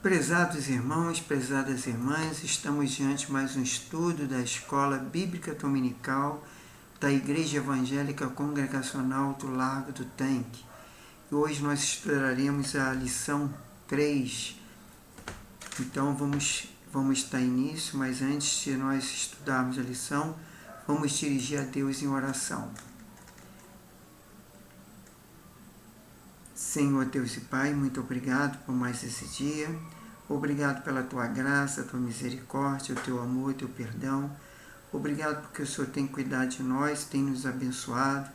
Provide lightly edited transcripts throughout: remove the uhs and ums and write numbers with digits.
Prezados irmãos, prezadas irmãs, estamos diante de mais um estudo da Escola Bíblica Dominical da Igreja Evangélica Congregacional do Largo do Tanque. E hoje nós estudaremos a lição 3. Então vamos dar início, mas antes de nós estudarmos a lição, vamos dirigir a Deus em oração. Senhor Deus e Pai, muito obrigado por mais esse dia. Obrigado pela Tua graça, Tua misericórdia, o Teu amor, o Teu perdão. Obrigado porque o Senhor tem cuidado de nós, tem nos abençoado.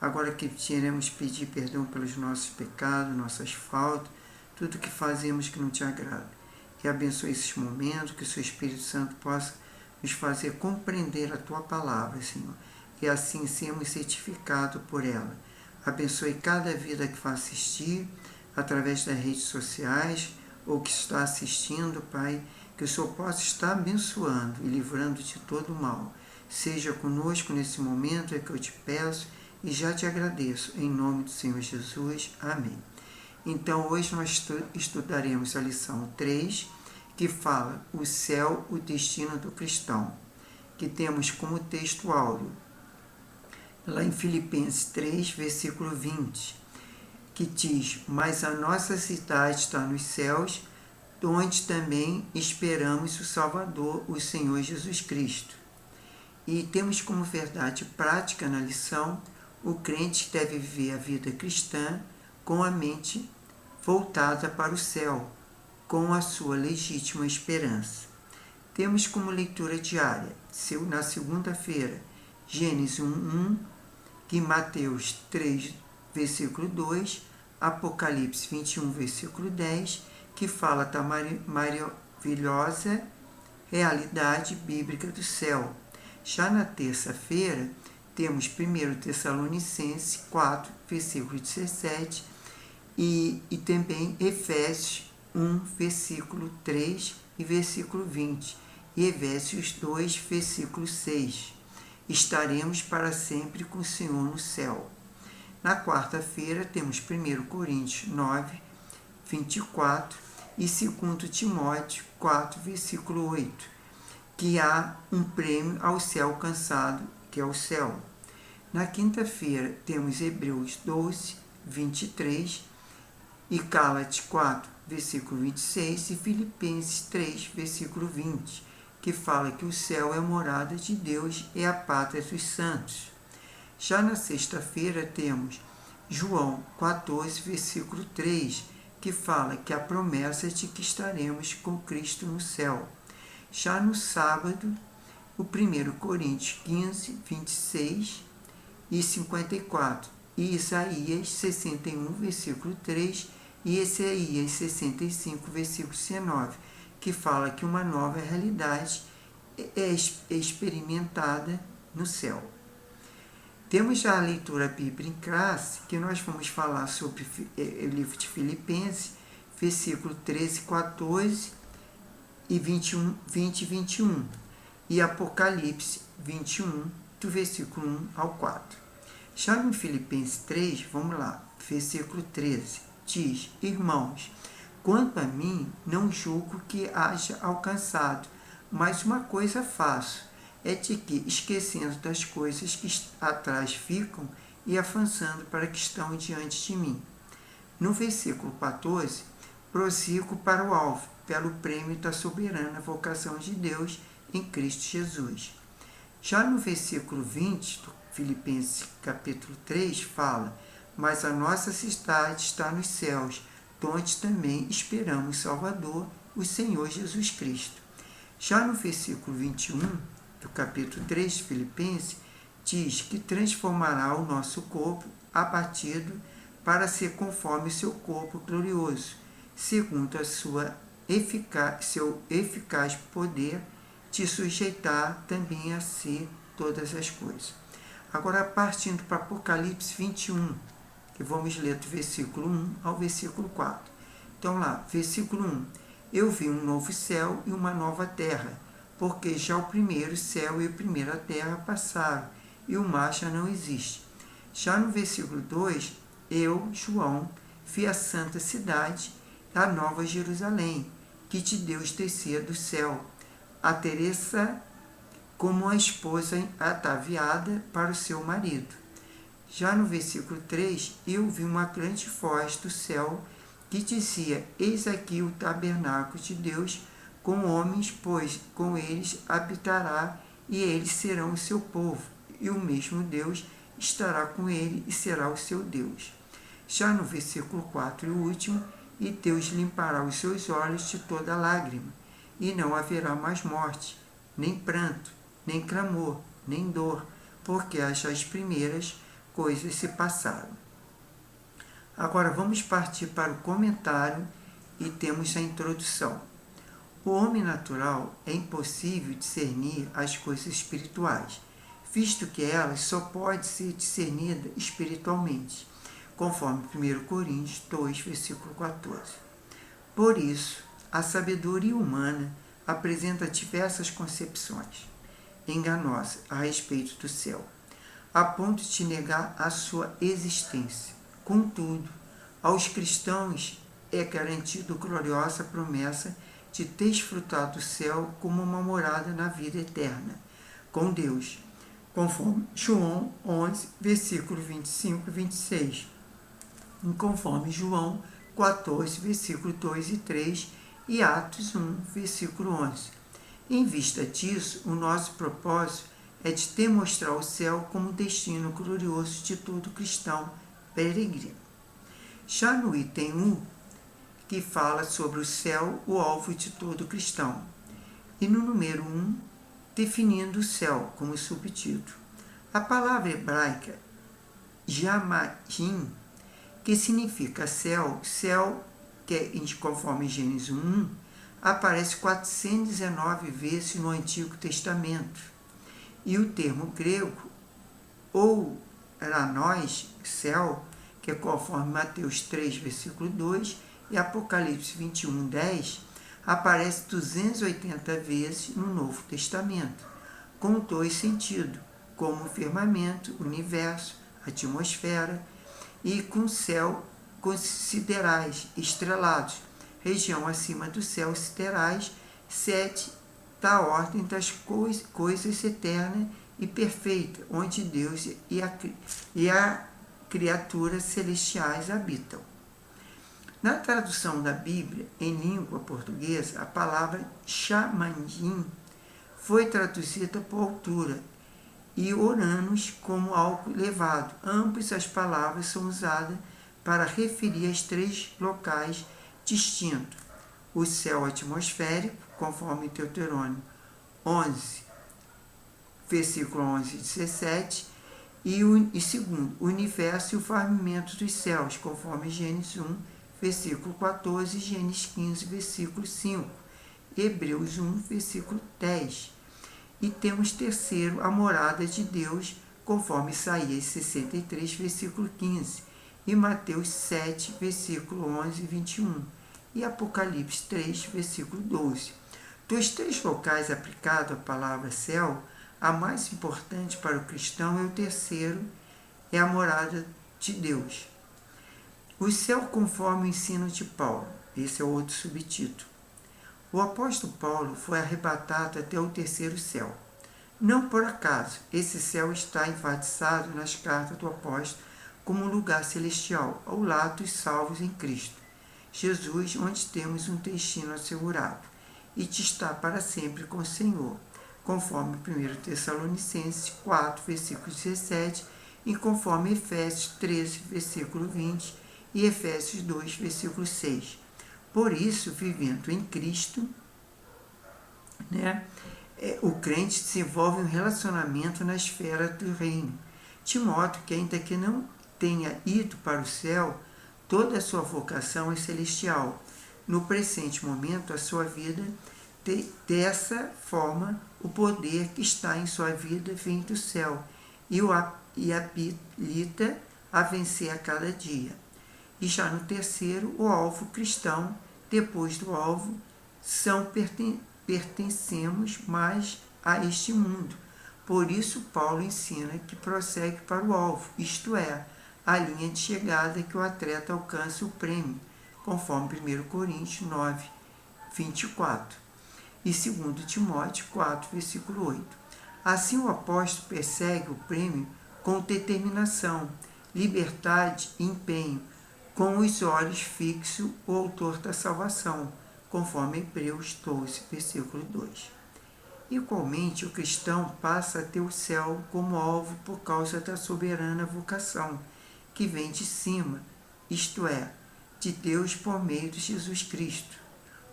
Agora que queremos pedir perdão pelos nossos pecados, nossas faltas, tudo que fazemos que não Te agrada. E abençoe esses momentos, que o Seu Espírito Santo possa nos fazer compreender a Tua palavra, Senhor. E assim sermos certificados por ela. Abençoe cada vida que vai assistir, através das redes sociais, ou que está assistindo, Pai, que o Senhor possa estar abençoando e livrando de todo o mal. Seja conosco nesse momento, é que eu te peço e já te agradeço, em nome do Senhor Jesus. Amém. Então, hoje nós estudaremos a lição 3, que fala o céu, o destino do cristão, que temos como texto áureo, lá em Filipenses 3, versículo 20, que diz: mas a nossa cidade está nos céus, onde também esperamos o Salvador, o Senhor Jesus Cristo. E temos como verdade prática na lição: o crente deve viver a vida cristã com a mente voltada para o céu, com a sua legítima esperança. Temos como leitura diária, na segunda-feira, Gênesis 1:1, que Mateus 3, versículo 2, Apocalipse 21, versículo 10, que fala da maravilhosa realidade bíblica do céu. Já na terça-feira, temos 1 Tessalonicenses 4, versículo 17, e também Efésios 1, versículo 3 e versículo 20, e Efésios 2, versículo 6. Estaremos para sempre com o Senhor no céu. Na quarta-feira, temos 1 Coríntios 9, 24 e 2 Timóteo 4, versículo 8, que há um prêmio ao céu alcançado, que é o céu. Na quinta-feira, temos Hebreus 12, 23 e Gálatas 4, versículo 26 e Filipenses 3, versículo 20, que fala que o céu é a morada de Deus e a pátria dos santos. Já na sexta-feira temos João 14, versículo 3, que fala que a promessa de que estaremos com Cristo no céu. Já no sábado, o 1 Coríntios 15, 26 e 54, e Isaías 61, versículo 3 e Isaías 65, versículo 19, que fala que uma nova realidade é experimentada no céu. Temos já a leitura bíblica em classe, que nós vamos falar sobre o livro de Filipenses, versículo 13, 14 e 20 e 21, e Apocalipse 21, do versículo 1 ao 4. Já no Filipenses 3, vamos lá, versículo 13, diz: irmãos, quanto a mim, não julgo que haja alcançado, mas uma coisa faço, é de que, esquecendo das coisas que atrás ficam e avançando para que estão diante de mim. No versículo 14, prossigo para o alvo, pelo prêmio da soberana vocação de Deus em Cristo Jesus. Já no versículo 20, do Filipenses capítulo 3, fala: mas a nossa cidade está nos céus, onde também esperamos o Salvador, o Senhor Jesus Cristo. Já no versículo 21, do capítulo 3 de Filipenses, diz que transformará o nosso corpo abatido para ser conforme o seu corpo glorioso, segundo a seu eficaz poder de sujeitar também a si todas as coisas. Agora, partindo para Apocalipse 21, que vamos ler do versículo 1 ao versículo 4. Então lá, versículo 1. Eu vi um novo céu e uma nova terra, porque já o primeiro céu e a primeira terra passaram, e o mar já não existe. Já no versículo 2, eu, João, vi a santa cidade a nova Jerusalém, que te Deus descia do céu, a Teresa como a esposa ataviada para o seu marido. Já no versículo 3, eu vi uma grande voz do céu que dizia: Eis aqui o tabernáculo de Deus com homens, pois com eles habitará, e eles serão o seu povo, e o mesmo Deus estará com ele e será o seu Deus. Já no versículo 4 e último, e Deus limpará os seus olhos de toda lágrima, e não haverá mais morte, nem pranto, nem clamor, nem dor, porque as primeiras coisas se passaram. Agora vamos partir para o comentário e temos a introdução. O homem natural é impossível discernir as coisas espirituais, visto que elas só podem ser discernidas espiritualmente, conforme 1 Coríntios 2, versículo 14. Por isso, a sabedoria humana apresenta diversas concepções enganosas a respeito do céu, a ponto de negar a sua existência. Contudo, aos cristãos é garantida a gloriosa promessa de desfrutar do céu como uma morada na vida eterna, com Deus, conforme João 11, versículo 25 e 26, e conforme João 14, versículo 2 e 3, e Atos 1, versículo 11. Em vista disso, o nosso propósito é de demonstrar o céu como destino glorioso de todo cristão peregrino. Já no item 1, que fala sobre o céu, o alvo de todo cristão. E no número 1, definindo o céu como subtítulo. A palavra hebraica Jamajim, que significa céu, que é conforme Gênesis 1, aparece 419 vezes no Antigo Testamento. E o termo grego, ou Ranós, céu, que é conforme Mateus 3, versículo 2, e Apocalipse 21, 10, aparece 280 vezes no Novo Testamento, com dois sentidos, como firmamento, universo, atmosfera, e com céu considerais, estrelados, região acima dos céus siderais, 7 da ordem das coisas eternas e perfeitas, onde Deus e a criatura celestiais habitam. Na tradução da Bíblia em língua portuguesa, a palavra Shamandim foi traduzida por altura e Uranus como algo elevado. Ambas as palavras são usadas para referir as três locais distintos: o céu atmosférico, conforme Deuteronômio 11, versículo 11 e 17, e segundo, o universo e o firmamento dos céus, conforme Gênesis 1, versículo 14, Gênesis 15, versículo 5, Hebreus 1, versículo 10. E temos terceiro, a morada de Deus, conforme Isaías 63, versículo 15, e Mateus 7, versículo 11 e 21, e Apocalipse 3, versículo 12. Dos três locais aplicados à palavra céu, a mais importante para o cristão é o terceiro, é a morada de Deus. O céu conforme o ensino de Paulo, esse é outro subtítulo. O apóstolo Paulo foi arrebatado até o terceiro céu. Não por acaso, esse céu está enfatizado nas cartas do apóstolo como um lugar celestial, ao lado dos salvos em Cristo Jesus, onde temos um destino assegurado, e de estar para sempre com o Senhor, conforme 1 Tessalonicenses 4, versículo 17, e conforme Efésios 13, versículo 20, e Efésios 2, versículo 6. Por isso, vivendo em Cristo, o crente desenvolve um relacionamento na esfera do reino, de modo que, ainda que não tenha ido para o céu, toda a sua vocação é celestial. No presente momento, a sua vida, dessa forma, o poder que está em sua vida vem do céu e habilita a vencer a cada dia. E já no terceiro, o alvo cristão, depois do alvo, pertencemos mais a este mundo. Por isso, Paulo ensina que prossegue para o alvo, isto é, a linha de chegada que o atleta alcança o prêmio conforme 1 Coríntios 9, 24, e 2 Timóteo 4, versículo 8. Assim o apóstolo persegue o prêmio com determinação, liberdade e empenho, com os olhos fixos o autor da salvação, conforme Hebreus 12, versículo 2. Igualmente, o cristão passa a ter o céu como alvo por causa da soberana vocação, que vem de cima, isto é, de Deus por meio de Jesus Cristo.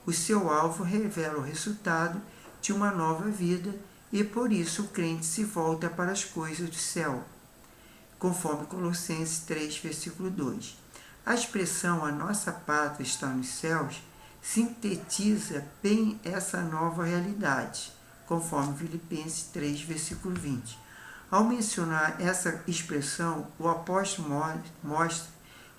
O seu alvo revela o resultado de uma nova vida e por isso o crente se volta para as coisas do céu, conforme Colossenses 3, versículo 2. A expressão "a nossa pátria está nos céus" sintetiza bem essa nova realidade, conforme Filipenses 3, versículo 20. Ao mencionar essa expressão, o apóstolo mostra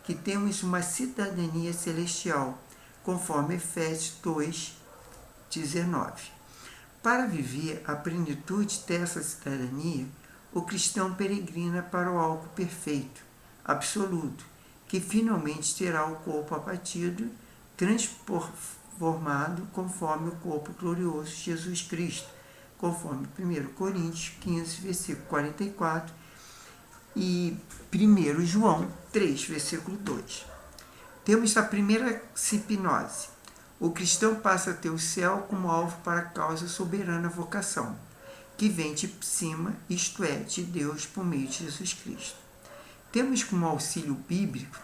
que temos uma cidadania celestial, conforme Efésios 2, 19. Para viver a plenitude dessa cidadania, o cristão peregrina para o algo perfeito, absoluto, que finalmente terá o corpo abatido, transformado conforme o corpo glorioso de Jesus Cristo, conforme 1 Coríntios 15, versículo 44 e 1 João 3, versículo 2. Temos a primeira sipnose. O cristão passa a ter o céu como alvo para a causa soberana vocação, que vem de cima, isto é, de Deus por meio de Jesus Cristo. Temos como auxílio bíblico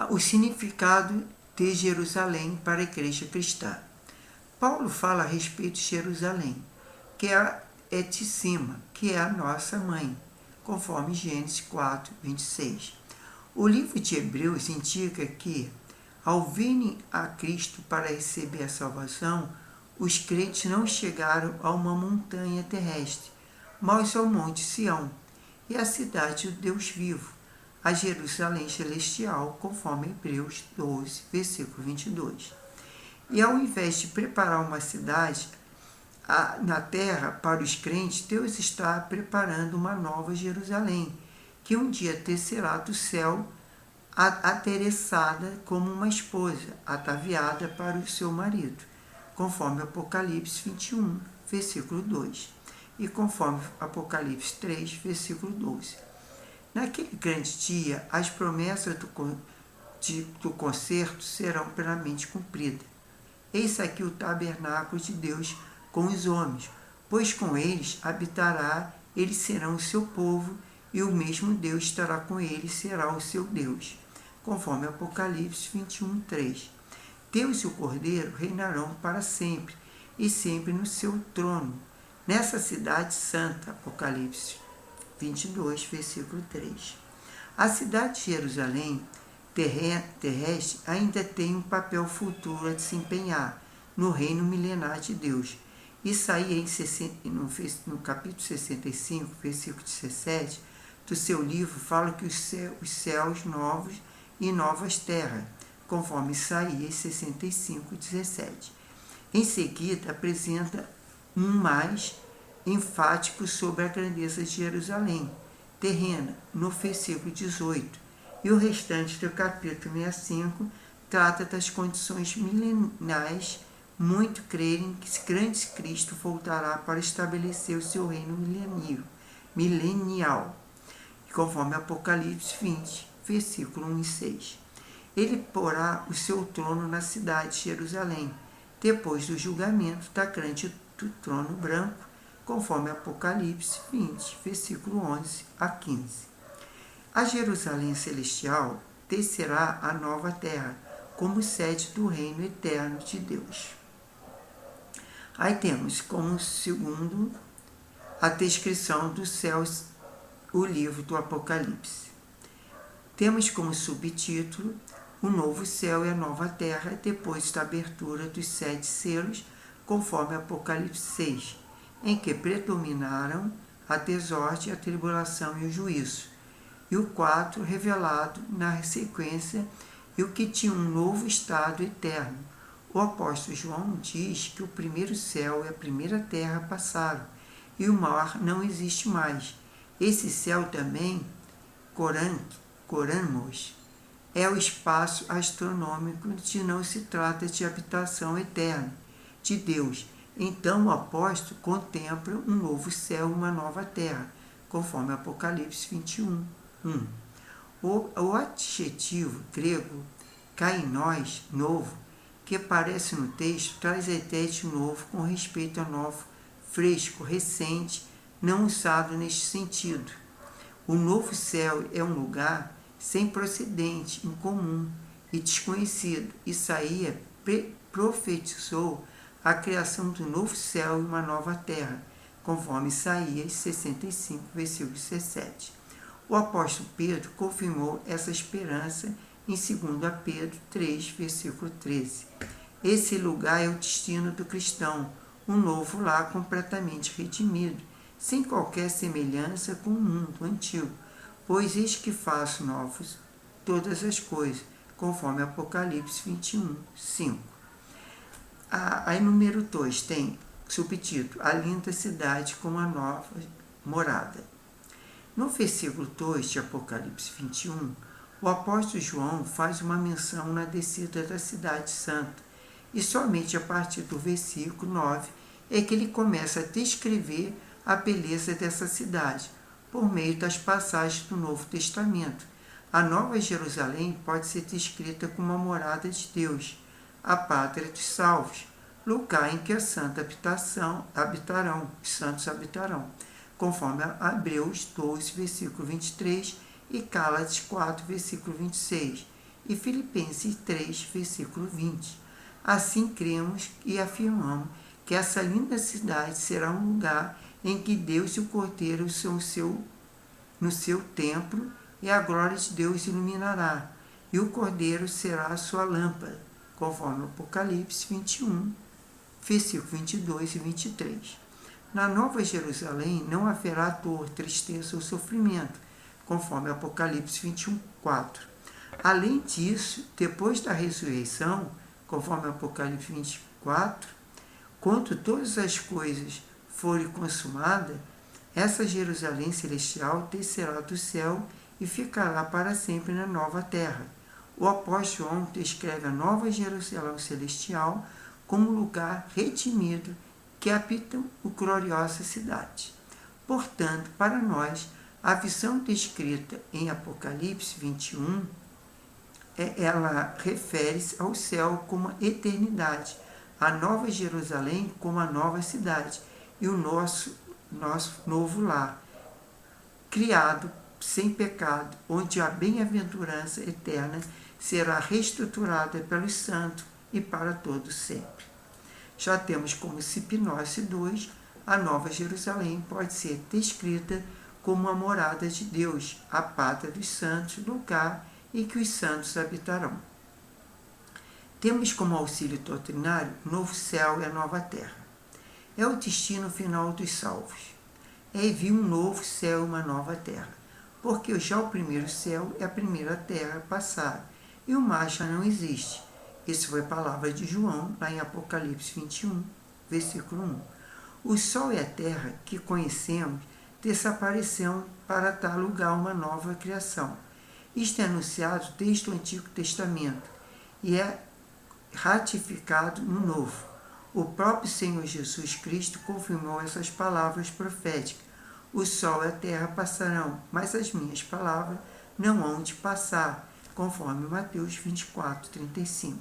o significado de Jerusalém para a igreja cristã. Paulo fala a respeito de Jerusalém, que é de cima, que é a nossa mãe, conforme Gênesis 4, 26. O livro de Hebreus indica que, ao virem a Cristo para receber a salvação, os crentes não chegaram a uma montanha terrestre, mas ao Monte Sião, e à cidade do Deus vivo, a Jerusalém celestial, conforme Hebreus 12, versículo 22. E ao invés de preparar uma cidade na terra para os crentes, Deus está preparando uma nova Jerusalém, que um dia descerá do céu, adereçada como uma esposa, ataviada para o seu marido, conforme Apocalipse 21, versículo 2, e conforme Apocalipse 3, versículo 12. Naquele grande dia, as promessas do concerto serão plenamente cumpridas. Eis aqui o tabernáculo de Deus com os homens, pois com eles habitará, eles serão o seu povo, e o mesmo Deus estará com eles, será o seu Deus, conforme Apocalipse 21, 3. Deus e o Cordeiro reinarão para sempre, e sempre no seu trono, nessa cidade santa, Apocalipse 22, versículo 3. A cidade de Jerusalém terrestre ainda tem um papel futuro a desempenhar no reino milenar de Deus. Isaías, no capítulo 65, versículo 17, do seu livro, fala que os céus novos e novas terras, conforme Isaías 65, 17. Em seguida, apresenta um mais enfático sobre a grandeza de Jerusalém terrena, no versículo 18, e o restante do capítulo 65 trata das condições milenares. Muito crerem que esse grande Cristo voltará para estabelecer o seu reino milenial, conforme Apocalipse 20, versículo 1 e 6. Ele porá o seu trono na cidade de Jerusalém, depois do julgamento da grande do trono branco, conforme Apocalipse 20, versículo 11 a 15. A Jerusalém celestial descerá à nova terra, como sede do reino eterno de Deus. Aí temos como segundo a descrição dos céus, o livro do Apocalipse. Temos como subtítulo o novo céu e a nova terra depois da abertura dos 7 selos, conforme Apocalipse 6, em que predominaram a desordem, a tribulação e o juízo, e o 4 revelado na sequência, e o que tinha um novo estado eterno. O apóstolo João diz que o primeiro céu e a primeira terra passaram, e o mar não existe mais. Esse céu também, Coramos, é o espaço astronômico de não se trata de habitação eterna de Deus. Então o apóstolo contempla um novo céu e uma nova terra, conforme Apocalipse 21, 1. O adjetivo grego kainos, novo, que aparece no texto, traz a ideia de novo com respeito a novo, fresco, recente, não usado neste sentido. O novo céu é um lugar sem precedente, incomum e desconhecido. Isaías profetizou a criação do novo céu e uma nova terra, conforme Isaías 65, versículo 17. O apóstolo Pedro confirmou essa esperança em 2 Pedro 3, versículo 13. Esse lugar é o destino do cristão, um novo lar completamente redimido, sem qualquer semelhança com o mundo antigo, pois eis que faço novos todas as coisas, conforme Apocalipse 21, 5. Aí número 2 tem subtítulo, a linda cidade com uma nova morada. No versículo 2 de Apocalipse 21, o apóstolo João faz uma menção na descida da cidade santa, e somente a partir do versículo 9 é que ele começa a descrever a beleza dessa cidade, por meio das passagens do Novo Testamento. A Nova Jerusalém pode ser descrita como a morada de Deus, a pátria dos salvos, lugar em que a santa os santos habitarão, conforme Hebreus 12, versículo 23, e Gálatas 4, versículo 26, e Filipenses 3, versículo 20. Assim cremos e afirmamos que essa linda cidade será um lugar em que Deus e o Cordeiro são no seu templo, e a glória de Deus iluminará, e o Cordeiro será a sua lâmpada, conforme Apocalipse 21, versículo 22 e 23. Na Nova Jerusalém não haverá dor, tristeza ou sofrimento, conforme Apocalipse 21, 4. Além disso, depois da ressurreição, conforme Apocalipse 24, quando todas as coisas forem consumadas, essa Jerusalém celestial descerá do céu e ficará para sempre na nova terra. O apóstolo João descreve a nova Jerusalém celestial como lugar redimido que habita a gloriosa cidade. Portanto, para nós, a visão descrita em Apocalipse 21, ela refere-se ao céu como a eternidade, a nova Jerusalém como a nova cidade e o nosso novo lar, criado sem pecado, onde a bem-aventurança eterna será reestruturada pelos santos e para todos sempre. Já temos como Sipnose 2, a Nova Jerusalém pode ser descrita como a morada de Deus, a pátria dos santos, lugar em que os santos habitarão. Temos como auxílio doutrinário o novo céu e a nova terra. É o destino final dos salvos. É vir um novo céu e uma nova terra, porque já o primeiro céu e a primeira terra passaram, e o mar já não existe. Isso foi a palavra de João, lá em Apocalipse 21, versículo 1. O sol e a terra que conhecemos desapareceram para dar lugar a uma nova criação. Isto é anunciado desde o Antigo Testamento e é ratificado no Novo. O próprio Senhor Jesus Cristo confirmou essas palavras proféticas. O sol e a terra passarão, mas as minhas palavras não hão de passar, conforme Mateus 24, 35.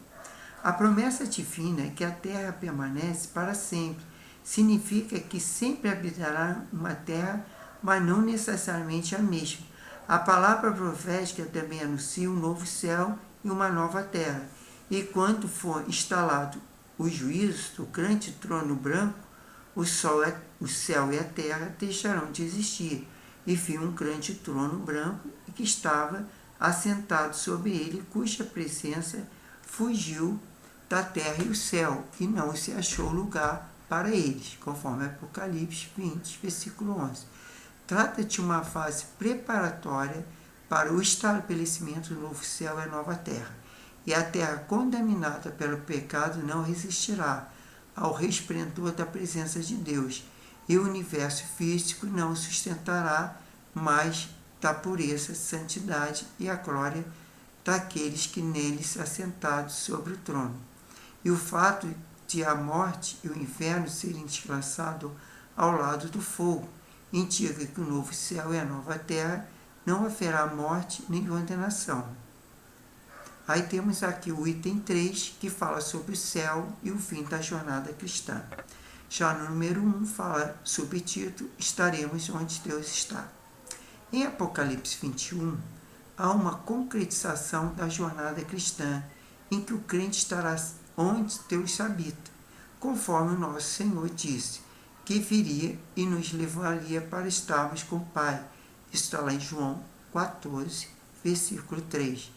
A promessa divina é que a terra permanece para sempre. Significa que sempre habitará uma terra, mas não necessariamente a mesma. A palavra profética também anuncia um novo céu e uma nova terra. E quando for instalado o juízo do grande trono branco, o céu e a terra deixarão de existir, e viu um grande trono branco que estava assentado sobre ele, cuja presença fugiu da terra e o céu, e não se achou lugar para eles, conforme Apocalipse 20, versículo 11. Trata de uma fase preparatória para o estabelecimento do novo céu e a nova terra, e a terra contaminada pelo pecado não resistirá ao resplendor da presença de Deus, e o universo físico não sustentará mais da pureza, santidade e a glória daqueles que neles assentados sobre o trono. E o fato de a morte e o inferno serem desgraçados ao lado do fogo indica que o novo céu e a nova terra não haverá morte nem condenação. Aí temos aqui o item 3, que fala sobre o céu e o fim da jornada cristã. Já no número 1, fala subtítulo, estaremos onde Deus está. Em Apocalipse 21, há uma concretização da jornada cristã, em que o crente estará onde Deus habita, conforme o nosso Senhor disse, que viria e nos levaria para estarmos com o Pai. Isso está lá em João 14, versículo 3.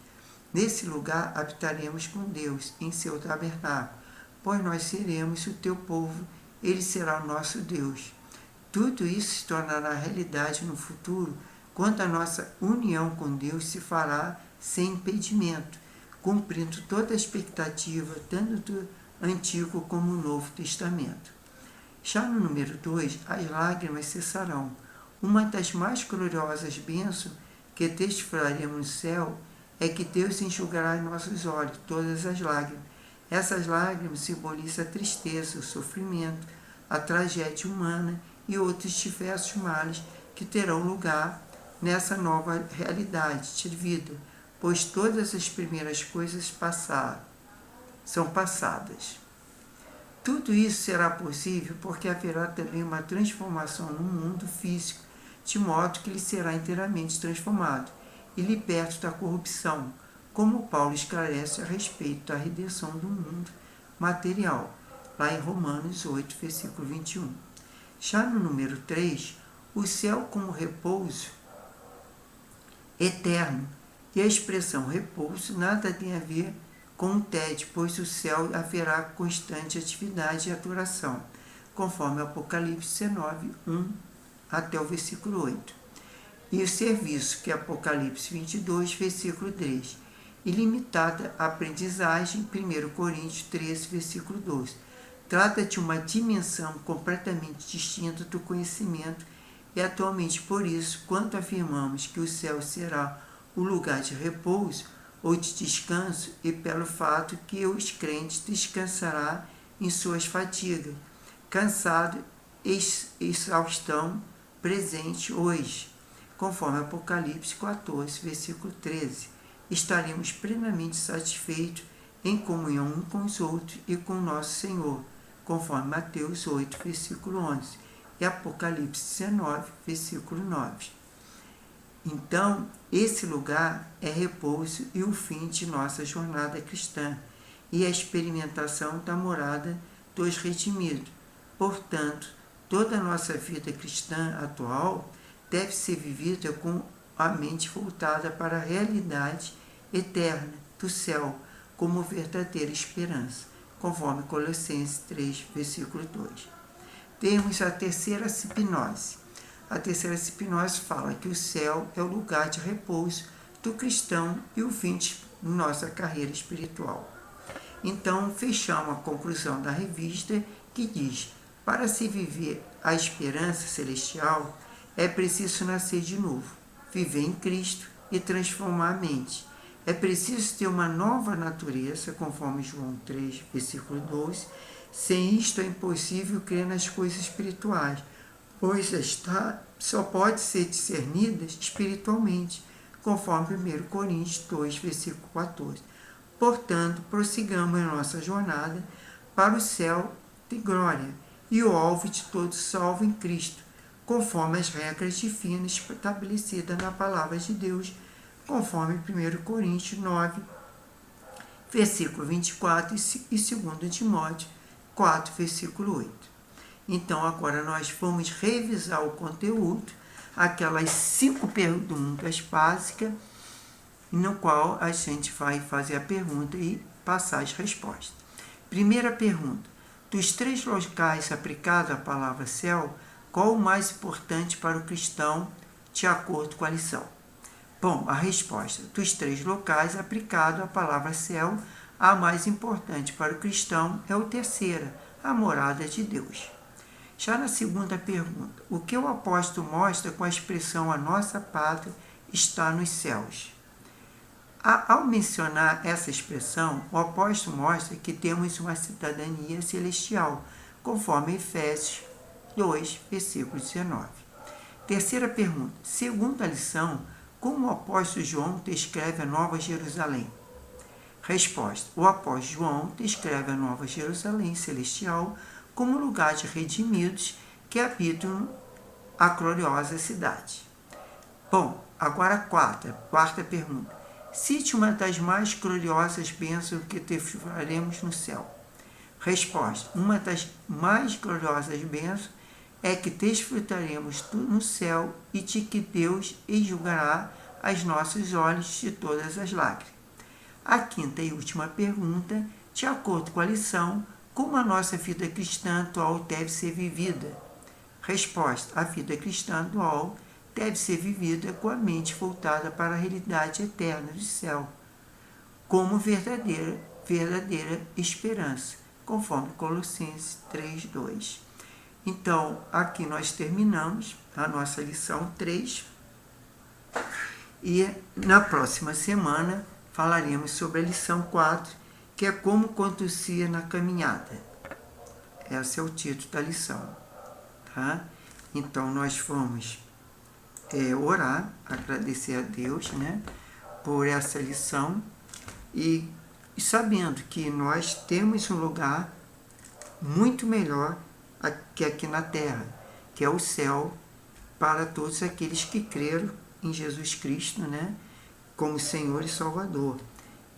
Nesse lugar habitaremos com Deus em seu tabernáculo, pois nós seremos o teu povo, ele será o nosso Deus. Tudo isso se tornará realidade no futuro, quando a nossa união com Deus se fará sem impedimento, cumprindo toda a expectativa, tanto do Antigo como do Novo Testamento. Já no número 2, as lágrimas cessarão. Uma das mais gloriosas bênçãos que testificaremos no céu é que Deus enxugará em nossos olhos todas as lágrimas. Essas lágrimas simbolizam a tristeza, o sofrimento, a tragédia humana e outros diversos males que terão lugar nessa nova realidade de vida, pois todas as primeiras coisas são passadas. Tudo isso será possível porque haverá também uma transformação no mundo físico, de modo que ele será inteiramente transformado e liberto da corrupção, como Paulo esclarece a respeito da redenção do mundo material, lá em Romanos 8, versículo 21. Já no número 3, o céu como repouso eterno, e a expressão repouso nada tem a ver com o tédio, pois o céu haverá constante atividade e adoração, conforme Apocalipse 19, 1 até o versículo 8. E o serviço, que é Apocalipse 22, versículo 3, ilimitada aprendizagem, 1 Coríntios 13, versículo 12. Trata de uma dimensão completamente distinta do conhecimento e atualmente por isso, quando afirmamos que o céu será o lugar de repouso ou de descanso, e pelo fato que os crentes descansará em suas fadigas, cansado, exaustão presente hoje, conforme Apocalipse 14, versículo 13. Estaremos plenamente satisfeitos em comunhão uns com os outros e com nosso Senhor, conforme Mateus 8, versículo 11, e Apocalipse 19, versículo 9. Então, esse lugar é repouso e o fim de nossa jornada cristã e a experimentação da morada dos redimidos. Portanto, toda a nossa vida cristã atual deve ser vivida com a mente voltada para a realidade eterna do céu como verdadeira esperança, conforme Colossenses 3, versículo 2. Temos a terceira hipnose. A terceira hipnose fala que o céu é o lugar de repouso do cristão e o fim de nossa carreira espiritual. Então, fechamos a conclusão da revista que diz: para se viver a esperança celestial, é preciso nascer de novo, viver em Cristo e transformar a mente. É preciso ter uma nova natureza, conforme João 3, versículo 12. Sem isto é impossível crer nas coisas espirituais, pois só pode ser discernida espiritualmente, conforme 1 Coríntios 2, versículo 14. Portanto, prossigamos a nossa jornada para o céu de glória e o alvo de todo salvo em Cristo, conforme as regras divinas estabelecidas na palavra de Deus, conforme 1 Coríntios 9, versículo 24 e 2 Timóteo 4, versículo 8. Então, agora nós vamos revisar o conteúdo, aquelas 5 perguntas básicas, no qual a gente vai fazer a pergunta e passar as respostas. Primeira pergunta: dos 3 locais aplicados à palavra céu, qual o mais importante para o cristão, de acordo com a lição? Bom, a resposta: dos 3 locais aplicados à palavra céu, a mais importante para o cristão é o terceiro, a morada de Deus. Já na segunda pergunta: o que o apóstolo mostra com a expressão a nossa pátria está nos céus? Ao mencionar essa expressão, o apóstolo mostra que temos uma cidadania celestial, conforme Efésios 2, versículo 19. Terceira pergunta. Segundo a lição, como o apóstolo João descreve a Nova Jerusalém? Resposta. O apóstolo João descreve a Nova Jerusalém celestial como lugar de redimidos que habitam a gloriosa cidade. Bom, agora a quarta pergunta. Cite uma das mais gloriosas bênçãos que desfrutaremos no céu. Resposta. Uma das mais gloriosas bênçãos é que desfrutaremos no céu e de que Deus enxugará os nossos olhos de todas as lágrimas. A quinta e última pergunta, de acordo com a lição, como a nossa vida cristã atual deve ser vivida? Resposta. A vida cristã atual deve ser vivida com a mente voltada para a realidade eterna do céu, como verdadeira esperança, conforme Colossenses 3:2. Então, aqui nós terminamos a nossa lição 3 e na próxima semana falaremos sobre a lição 4, que é como conduzir na caminhada. Esse é o título da lição. Tá? Então, nós vamos orar, agradecer a Deus, né, por essa lição e sabendo que nós temos um lugar muito melhor que aqui na terra, que é o céu, para todos aqueles que creram em Jesus Cristo, né, como Senhor e Salvador.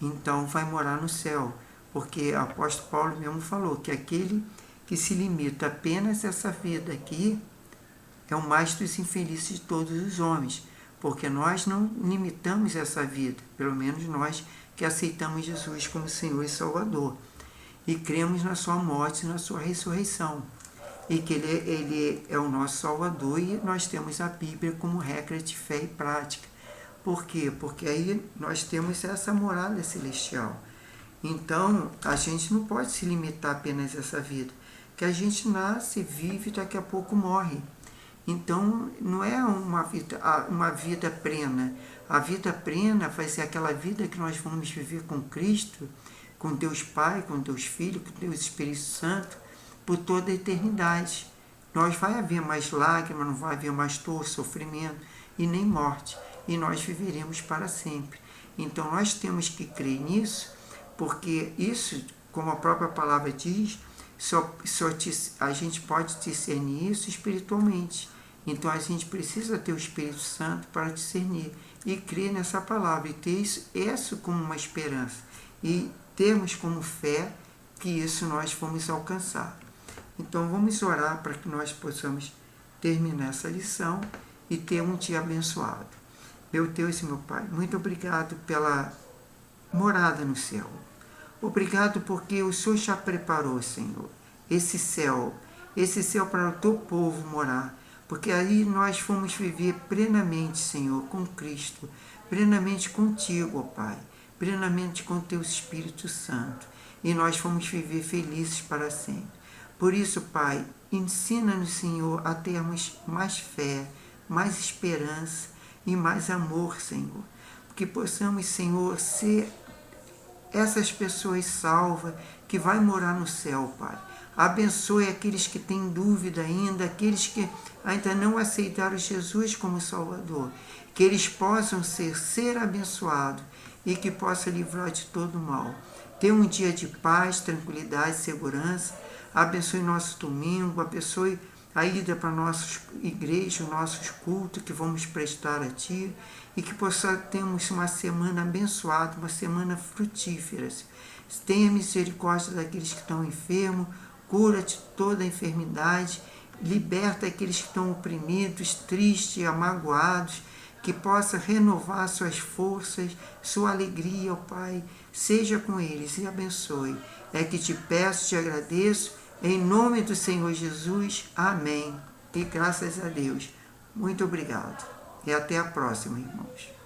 Então vai morar no céu, porque o apóstolo Paulo mesmo falou que aquele que se limita apenas a essa vida aqui é o mais dos infelizes de todos os homens, porque nós não limitamos essa vida, pelo menos nós que aceitamos Jesus como Senhor e Salvador, e cremos na sua morte e na sua ressurreição, e que ele é o nosso Salvador, e nós temos a Bíblia como regra de fé e prática. Por quê? Porque aí nós temos essa morada celestial. Então, a gente não pode se limitar apenas a essa vida, que a gente nasce, vive e daqui a pouco morre. Então, não é uma vida plena. A vida plena vai ser aquela vida que nós vamos viver com Cristo, com Deus Pai, com Deus Filho, com Deus Espírito Santo, por toda a eternidade. Nós vai haver mais lágrimas, não vai haver mais dor, sofrimento e nem morte. E nós viveremos para sempre. Então, nós temos que crer nisso, porque isso, como a própria palavra diz, a gente pode discernir isso espiritualmente. Então a gente precisa ter o Espírito Santo para discernir e crer nessa palavra e ter isso como uma esperança e termos como fé que isso nós vamos alcançar. Então vamos orar para que nós possamos terminar essa lição e ter um dia abençoado. Meu Deus e meu Pai, muito obrigado pela morada no céu. Obrigado porque o Senhor já preparou, Senhor, esse céu para o teu povo morar. Porque aí nós fomos viver plenamente, Senhor, com Cristo, plenamente contigo, ó Pai, plenamente com teu Espírito Santo. E nós fomos viver felizes para sempre. Por isso, Pai, ensina-nos, Senhor, a termos mais fé, mais esperança e mais amor, Senhor. Que possamos, Senhor, ser essas pessoas salvas que vai morar no céu, Pai. Abençoe aqueles que têm dúvida ainda, aqueles que ainda não aceitaram Jesus como Salvador. Que eles possam ser abençoados e que possa livrar de todo mal. Tenha um dia de paz, tranquilidade, segurança. Abençoe nosso domingo, abençoe a ida para nossas igrejas, nossos cultos que vamos prestar a Ti e que termos uma semana abençoada, uma semana frutífera. Tenha misericórdia daqueles que estão enfermos, cura de toda a enfermidade, liberta aqueles que estão oprimidos, tristes, amagoados, que possa renovar suas forças, sua alegria, ó Pai, seja com eles e abençoe. É que te peço, te agradeço, em nome do Senhor Jesus, amém. E graças a Deus. Muito obrigado. E até a próxima, irmãos.